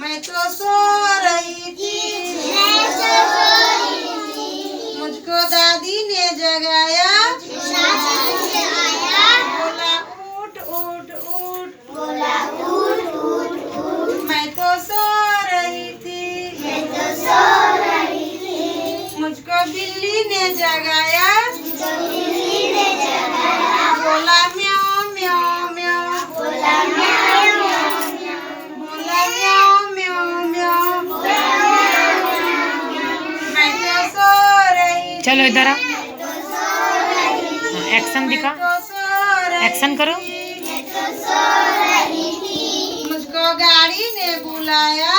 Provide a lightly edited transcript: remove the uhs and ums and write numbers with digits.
मैं तो सो रही थी, मुझको दादी ने जगाया, बोला उठ उठ उठ, मैं तो सो रही थी, मुझको बिल्ली ने जगाया, बोला म्याऊं म्याऊं म्याऊं, बोला म्याऊं म्याऊं म्याऊं, मैं तो सो रही थी। चलो इधर आ, एक्शन दिखा, एक्शन करो। मुझको गाड़ी ने बुलाया,